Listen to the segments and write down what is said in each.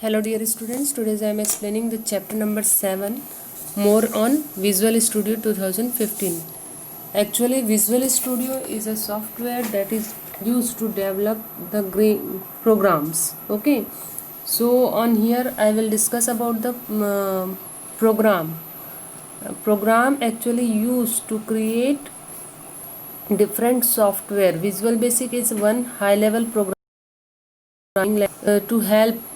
Hello dear students, today I am explaining the chapter number 7 more on Visual Studio 2015. Actually Visual Studio is a software that is used to develop the programs. Okay, so on here I will discuss about the program. Program actually used to create different software. Visual Basic is one high level programming to help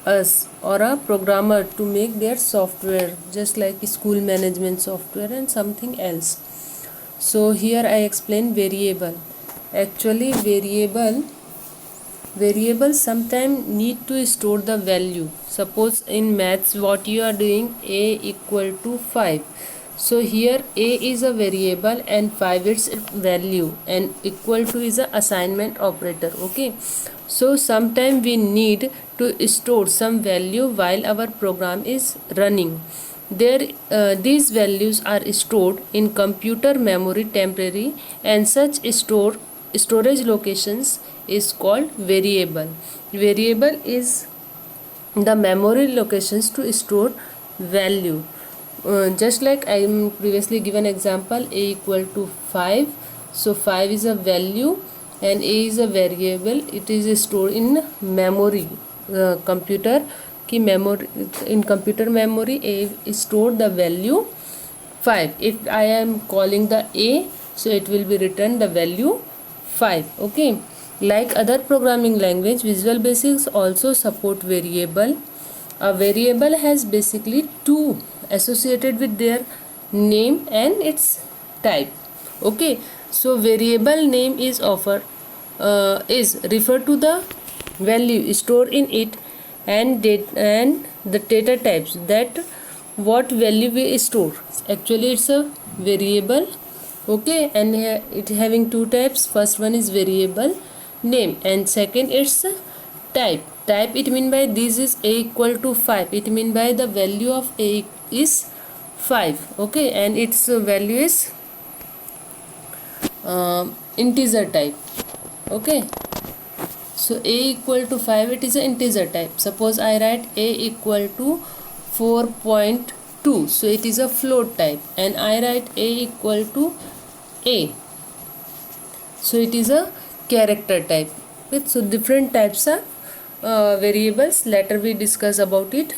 us or a programmer to make their software, just like school management software and something else. So here I explain variable. Actually variables sometimes need to store the value. Suppose in maths what you are doing, a equal to 5. So here a is a variable and 5 is value and equal to is a assignment operator. Okay, so sometimes we need to store some value while our program is running. These values are stored in computer memory temporary, and such storage locations is called variable. Variable is the memory locations to store value. Just like I am previously given example, a equal to 5. So 5 is a value and a is a variable. It is stored in memory. Computer की memory, in computer memory a is stored the value 5. If I am calling the a, so it will be written the value 5. Okay, like other programming language, Visual Basic also support variable. A variable has basically two associated with their name and its type. Okay, so variable name is referred to the value stored in it, and the data types, that what value we store. Actually it's a variable. Okay, and it having two types. First one is variable name and second it's type. It mean by this is a equal to 5. It mean by the value of a is 5. Okay, and its value is integer type. Okay, so a equal to 5, it is an integer type. Suppose I write a equal to 4.2, so it is a float type. And I write a equal to a, so it is a character type. So different types of variables, later we discuss about it.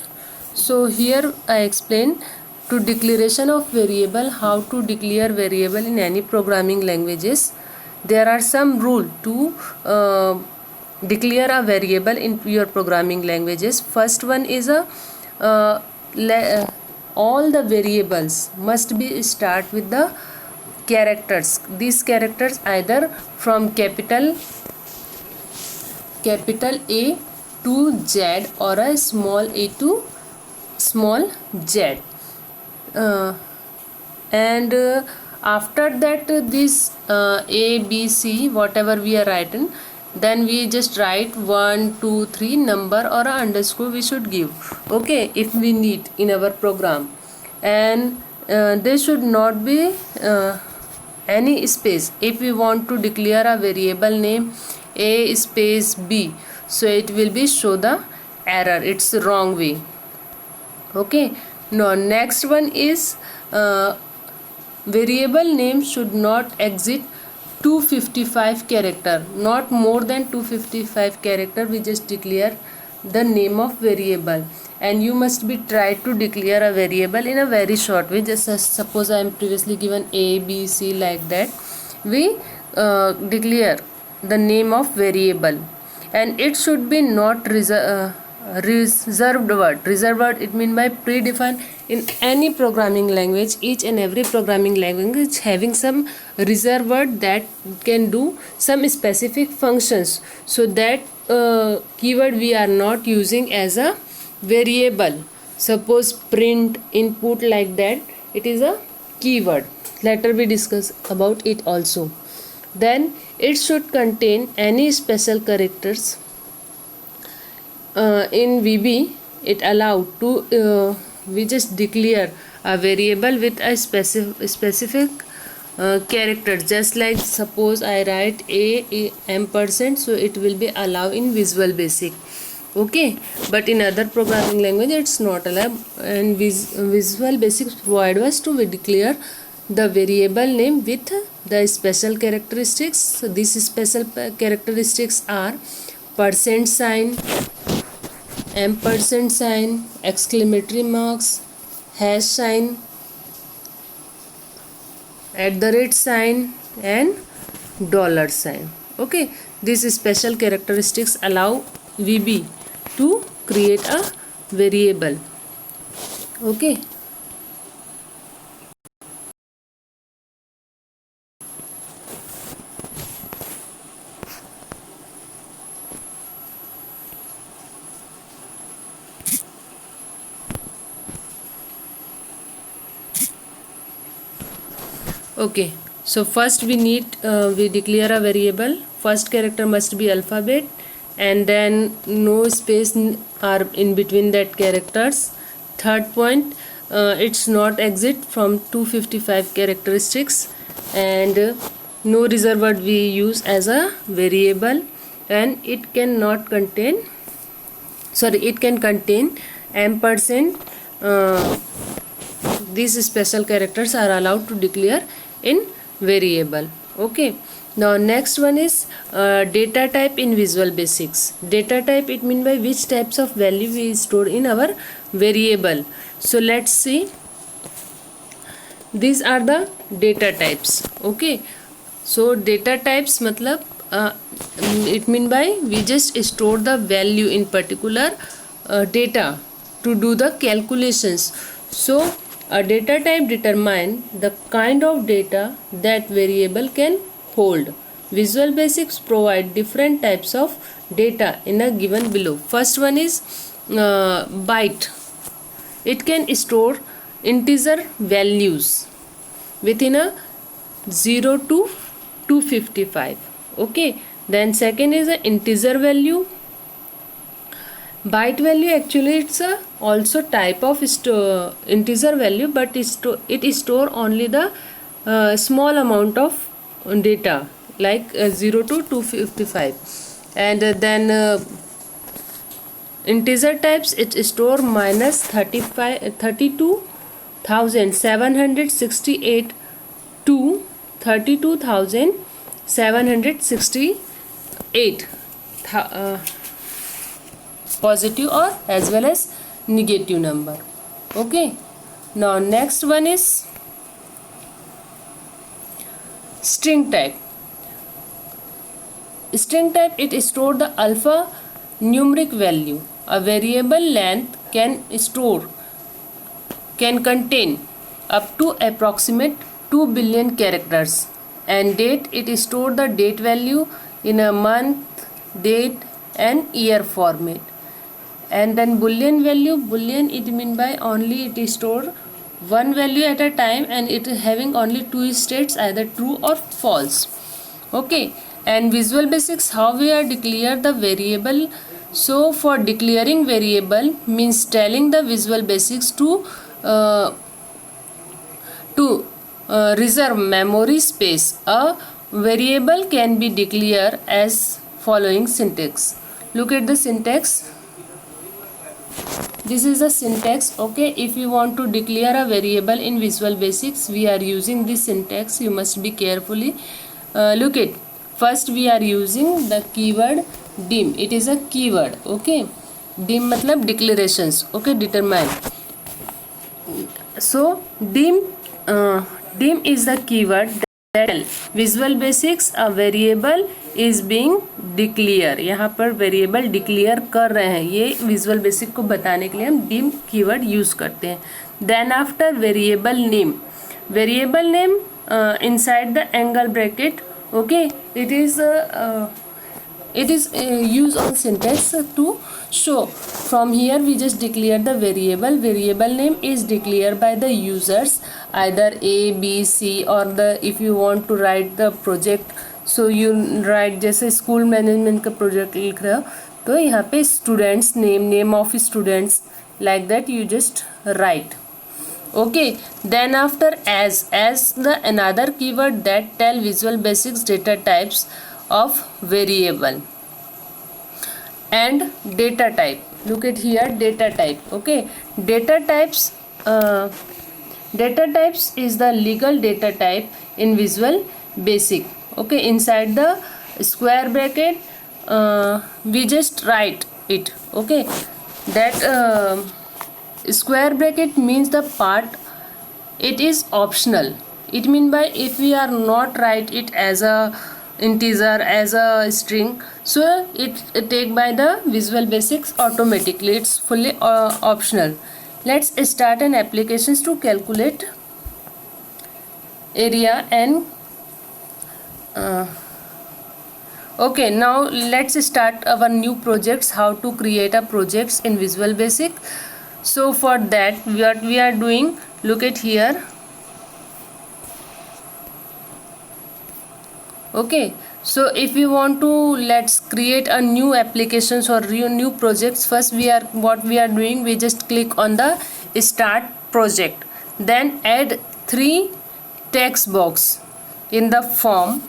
So here I explain to declaration of variable, how to declare variable in any programming languages. There are some rule to declare a variable in your programming languages. First one is all the variables must be start with the characters. These characters either from capital A to Z or a small a to small z. After that this A, B, C, whatever we are writing, then we just write 1, 2, 3 number or a underscore we should give. Okay, if we need in our program. And there should not be any space. If we want to declare a variable name a space b, so it will be show the error, it's the wrong way. Okay, now next one is variable name should not exceed 255 character. Not more than 255 character we just declare the name of variable. And you must be try to declare a variable in a very short way. Just suppose I am previously given a, b, c, like that. We declare the name of variable, and it should be not reserved word. Reserved word, it mean by predefined. In any programming language, each and every programming language having some reserved word that can do some specific functions. So that keyword we are not using as a variable. Suppose print, input, like that, it is a keyword. Later we discuss about it also. Then it should contain any special characters. In VB it allowed to we just declare a variable with a specific character. Just like suppose I write a ampersand, so it will be allowed in Visual Basic. Okay, but in other programming language it's not allowed. And Visual Basics provide us to declare the variable name with the special characteristics. So these special characteristics are percent sign, ampersand sign, exclamatory marks, hash sign, @ sign, and dollar sign. Okay, these special characteristics allow VB to create a variable. Okay. Okay, so first we declare a variable. First character must be alphabet, and then no space are in between that characters. Third point, it's not exit from 255 characteristics, and no reserved word we use as a variable, and it cannot contain, it can contain ampersand. These special characters are allowed to declare in variable. Okay, now next one is data type in Visual Basics. Data type, it means by which types of value we store in our variable. So let's see, these are the data types. Okay, so data types matlab it mean by we just store the value in particular data to do the calculations. So a data type determine the kind of data that variable can hold. Visual Basics provide different types of data in a given below. First one is byte. It can store integer values within a 0 to 255. Okay, then second is an integer value. Byte value, actually it's a also type of integer value, but it store only the small amount of data, like 0 to 255. And then integer types, it store minus 32,768 to 32,768 positive or as well as negative number. Okay, now next one is string type. String type, it store the alpha numeric value. A variable length can contain up to approximate 2 billion characters. And date, it store the date value in a month, date, and year format. And then boolean value, boolean, it mean by only it store one value at a time, and it is having only two states, either true or false. Okay, and Visual Basics, how we are declare the variable. So for declaring variable means telling the Visual Basics to reserve memory space. A variable can be declared as following syntax. Look at the syntax. This is the syntax. Okay, if you want to declare a variable in Visual Basics, we are using this syntax. You must be carefully look at. First we are using the keyword dim. It is a keyword. Okay, dim matlab declarations. Okay, determine. So dim is the keyword that Visual Basics a variable is being declare. यहाँ पर variable declare कर रहे हैं, ये visual basic को बताने के लिए हम dim कीवर्ड यूज़ करते हैं. Then after variable name inside the angle bracket. Okay, it is used on syntax to show. From here we just declare the variable name is declared by the users, either A, B, C, or the if you want to write the project, so you write जैसे school management का project लिख रहे हो तो यहाँ पे students name of students, like that you just write. Okay, then after as the another keyword that tell Visual Basics data types of variable. and data type. Look at here, data type. Okay, data types is the legal data type in Visual Basic. Okay, inside the square bracket we just write it. Okay, that square bracket means the part it is optional. It mean by if we are not write it as a integer, as a string, so it take by the Visual Basics automatically. It's fully optional. Let's start an applications to calculate area and okay, now let's start our new projects. How to create a projects in Visual Basic. So for that what we are doing, look at here. Okay, so if we want to let's create a new applications or new projects, first what we are doing, we just click on the start project, then add 3 text box in the form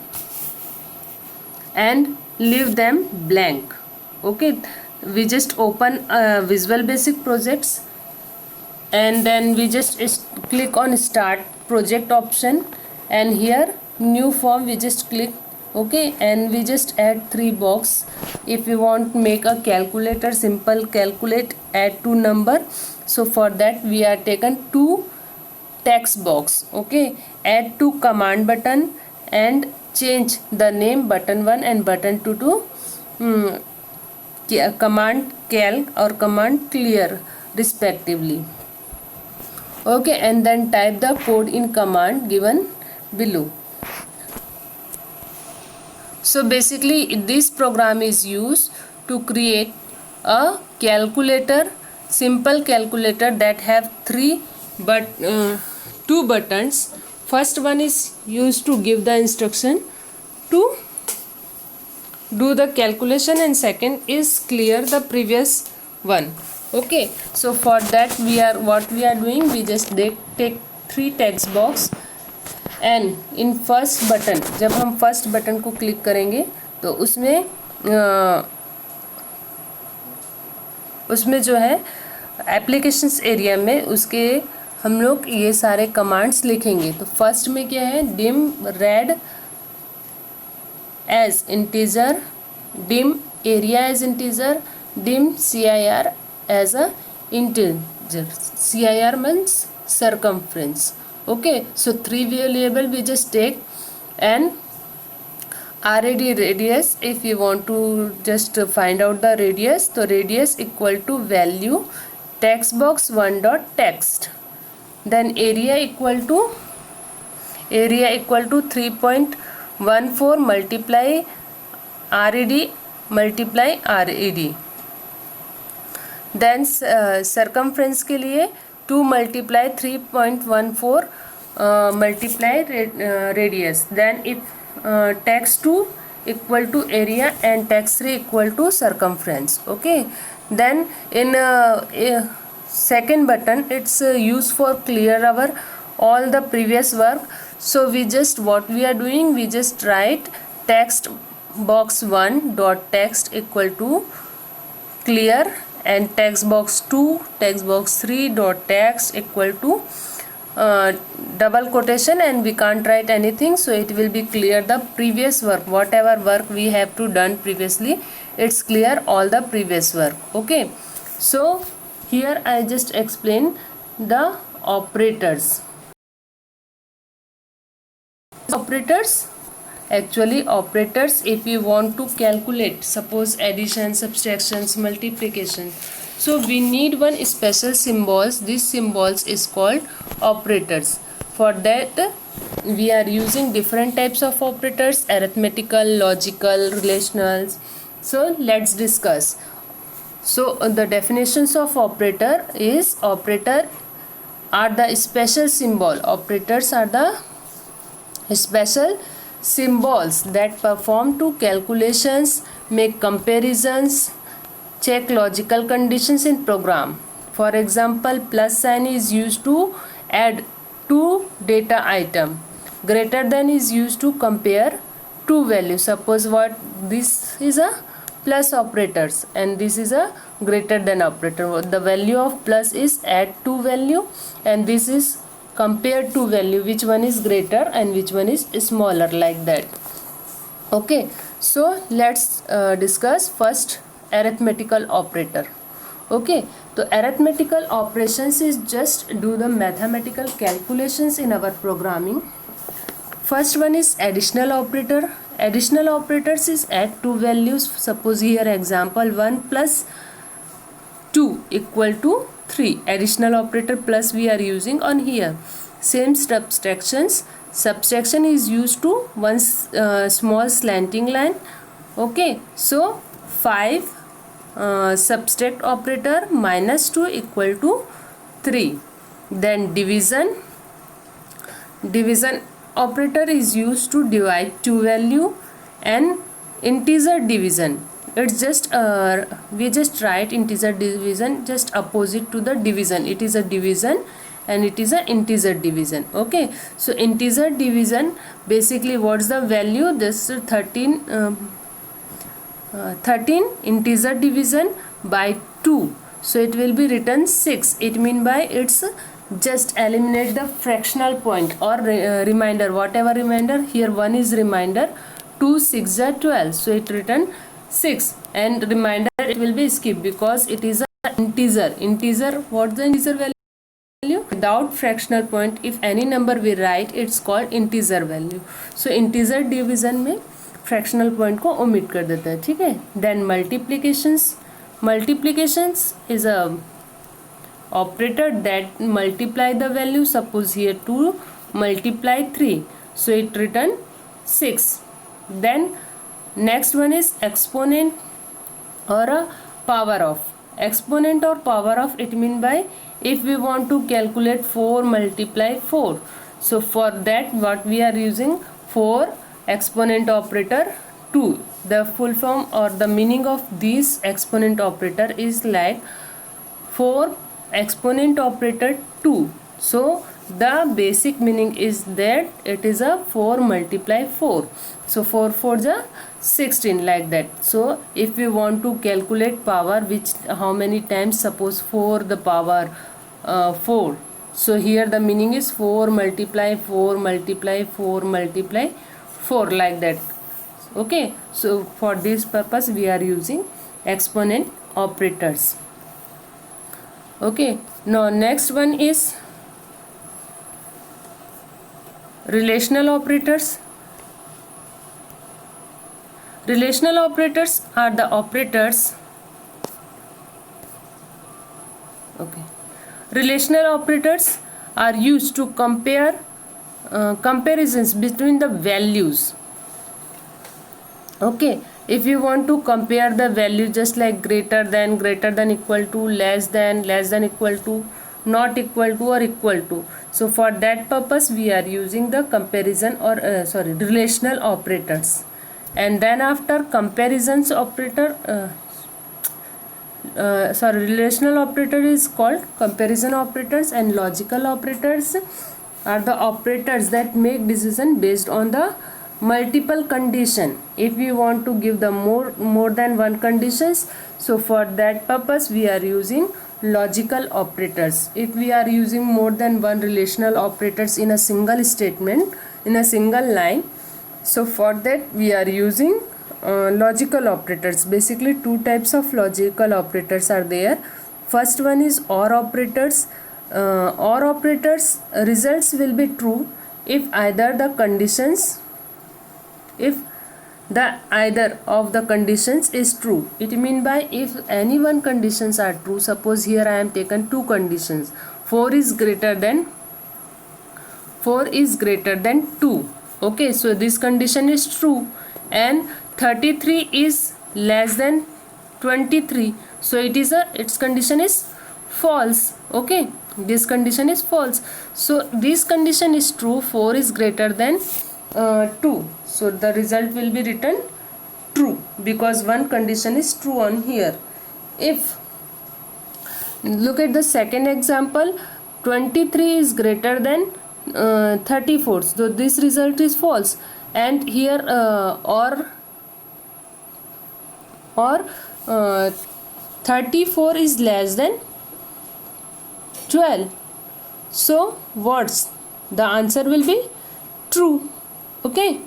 and leave them blank. Okay, we just open Visual Basic projects and then we just click on start project option, and here new form we just click. Okay, and we just add 3 box. If we want to make a calculator, simple calculate, add 2 number, so for that we are taken 2 text box. Okay, add 2 command button and change the name button 1 and button 2 to command calc or command clear respectively. Okay, and then type the code in command given below. So basically this program is used to create a calculator, simple calculator that have 2 buttons. First one is used to give the instruction to do the calculation, and second is clear the previous one. Okay, so for that what we are doing, we just take 3 text box and in first button, जब हम first button को click करेंगे तो उसमें जो है applications area में उसके हम लोग ये सारे कमांड्स लिखेंगे. तो फर्स्ट में क्या है, dim red as integer, dim area as integer, dim CIR as a integer. CIR means circumference. Okay, so 3 variable we just take, and RAD radius, if you want to just find out the radius, so radius equal to value text box 1 dot text, then area equal to 3.14 multiply RAD multiply RAD. Then circumference के लिए 2 multiply 3.14 multiply radius. Then if text 2 equal to area and text 3 equal to circumference. Okay, then in second button it's used for clear our all the previous work. So we just what we are doing, we just write text box 1 dot text equal to clear, and text box 2 text box 3 dot text equal to double quotation, and we can't write anything, so it will be clear the previous work, whatever work we have to done previously, it's clear all the previous work. Okay, so here I just explain the operators. Actually operators, if you want to calculate suppose addition, subtractions, multiplication, so we need one special symbols. These symbols is called operators. For that we are using different types of operators: arithmetical, logical, relationals. So let's discuss. So the definitions of operator is, operator are the special symbol. Operators are the special symbols that perform to calculations, make comparisons, check logical conditions in program. For example, plus sign is used to add two data item. Greater than is used to compare two values. Suppose what this is a plus operators, and this is a greater than operator. The value of plus is add to value, and this is compared to value, which one is greater and which one is smaller, like that. Okay, so let's discuss first arithmetical operator. Okay, so arithmetical operations is just do the mathematical calculations in our programming. First one is additional operator. Additional operators is add two values. Suppose here example 1 plus 2 equal to 3. Additional operator plus we are using on here. Same subtractions. Subtraction is used to one small slanting line. Okay, so 5 subtract operator minus 2 equal to 3. Then division. Division operator is used to divide two value, and integer division, it's just we just write integer division just opposite to the division. It is a division and it is a integer division. Okay, so integer division, basically what's the value? This 13 integer division by 2, so it will be written 6. It mean by it's just eliminate the fractional point or remainder, whatever remainder. Here 1 is remainder, 2 6 are 12, so it written 6, and remainder it will be skipped because it is a integer. Integer, what's the integer value? Without fractional point, if any number we write, it's called integer value. So integer division में fractional point को omit कर देते हैं, ठीक है. Then multiplications. Multiplications is a operator that multiply the value. Suppose here 2 multiply 3, so it return 6. Then next one is exponent or a power of. Exponent or power of, it mean by if we want to calculate 4 multiply 4, so for that what we are using 4 exponent operator 2. The full form or the meaning of this exponent operator is like 4 exponent operator 2. So the basic meaning is that it is a 4 multiply 4, so 4 4 is 16, like that. So if we want to calculate power, which how many times, suppose 4 the power 4, so here the meaning is 4 multiply 4 multiply 4 multiply 4, like that. Okay, so for this purpose we are using exponent operators. Okay, now next one is relational operators. Relational operators are the operators. Okay, relational operators are used to compare comparisons between the values. Okay, if you want to compare the value, just like greater than equal to, less than equal to, not equal to or equal to, so for that purpose we are using the comparison or relational operators. And then after comparisons operator, relational operator is called comparison operators, and logical operators are the operators that make decision based on the multiple condition. If we want to give the more than one conditions, so for that purpose we are using logical operators. If we are using more than one relational operators in a single statement, in a single line, so for that we are using logical operators. Basically two types of logical operators are there. First one is OR operators. OR operators results will be true if either of the conditions is true. It mean by if any one conditions are true. Suppose here I am taken two conditions. 4 is greater than 2. Okay, so this condition is true, and 33 is less than 23, so its condition is false. Okay, this condition is false. So this condition is true, 4 is greater than 2, so the result will be written true because one condition is true on here. If look at the second example, 23 is greater than 34, so this result is false. And here or 34 is less than 12. So what's the answer will be true. Okay,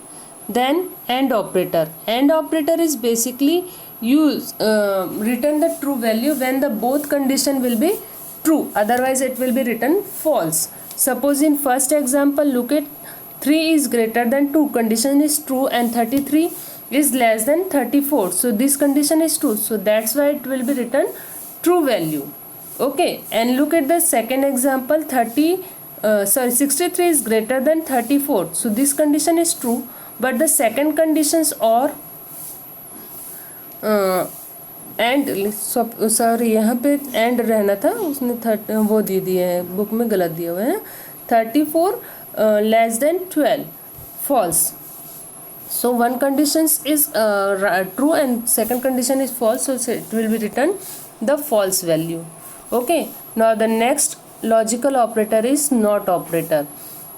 then AND operator. AND operator is basically use return the true value when the both condition will be true, otherwise it will be written false. Suppose in first example, look at 3 is greater than 2, condition is true, and 33 is less than 34, so this condition is true, so that's why it will be written true value. Okay, and look at the second example, 63 is greater than 34, so this condition is true, but the second conditions or and sorry यहाँ पे and रहना था, उसने वो दे दिए हैं book में, गलत दिए हुए हैं. 34 less than 12 false. So one condition is true and second condition is false, so it will be written the false value. Okay, now the next logical operator is not operator.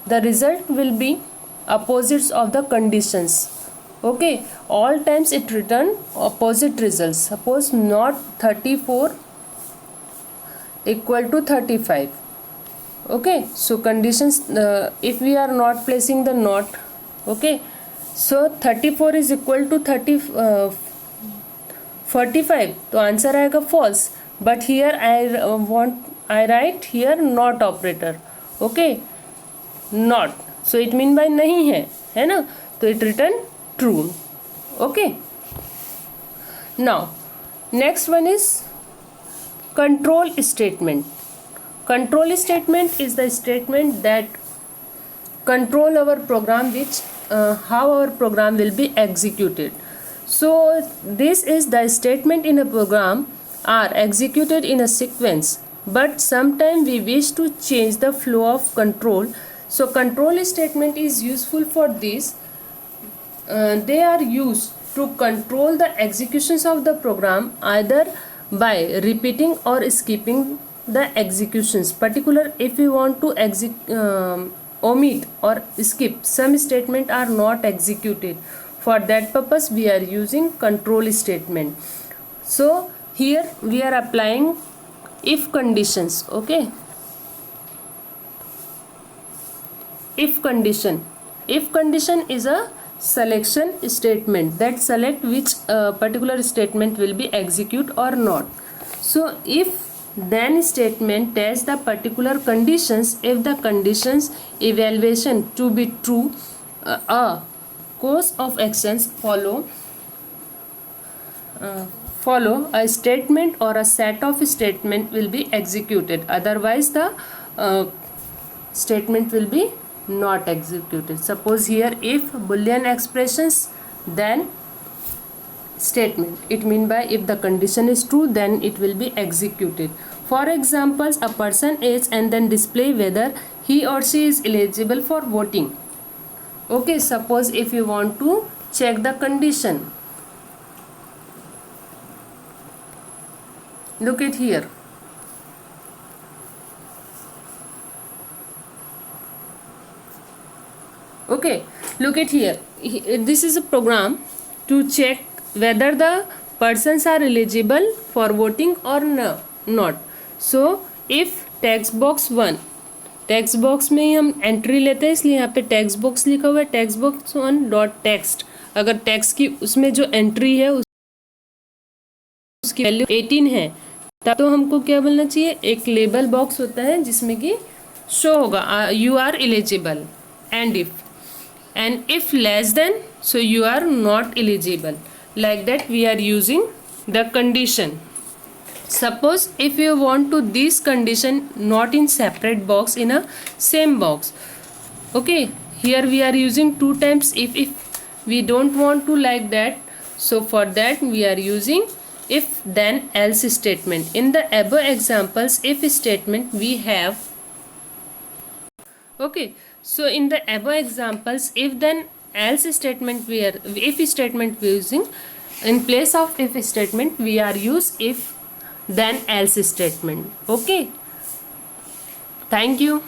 The result will be opposites of the conditions. Okay, all times it return opposite results. Suppose not 34 equal to 35. Okay, so conditions, if we are not placing the not, okay, so 34 is equal to 45, तो answer आएगा false. But here I write here not operator. Okay, not, so it mean by नहीं है ना, तो it return true. Okay, now next one is control statement. Control statement is the statement that control our program, which how our program will be executed. So this is the statement in a program are executed in a sequence, but sometimes we wish to change the flow of control. So control statement is useful for this. They are used to control the executions of the program either by repeating or skipping the executions. Particular, if we want to omit or skip some statement are not executed, for that purpose we are using control statement. So here we are applying if conditions. Okay, if condition is a selection statement that select which particular statement will be execute or not. So if then statement tests the particular conditions. If the conditions evaluation to be true, a course of actions follow a statement or a set of statement will be executed, otherwise the statement will be not executed. Suppose here if boolean expressions, then statement, it mean by if the condition is true then it will be executed. For examples, a person is and then display whether he or she is eligible for voting. Okay, suppose if you want to check the condition, look at here. Okay, look at here. This is a program to check whether the persons are eligible for voting or not. So if text box 1, text box में ही हम entry लेते हैं, इसलिए यहाँ पे text box लिखा हुआ है, टेक्स्ट बॉक्स 1 डॉट टेक्स्ट. अगर टेक्स्ट की उसमें जो एंट्री है उसकी वैल्यू 18 है, तब तो हमको क्या बोलना चाहिए, एक लेबल बॉक्स होता है जिसमें कि शो होगा you are eligible, and if less then so you are not eligible. Like that we are using the condition. Suppose if you want to this condition not in separate box, in a same box. Okay, here we are using 2 times if we don't want to like that, so for that we are using if then else statement. In the above examples, if statement we have. Okay, so in the above examples, if then else statement we are, if statement we are using, in place of if statement we are use if then else statement. Okay, thank you.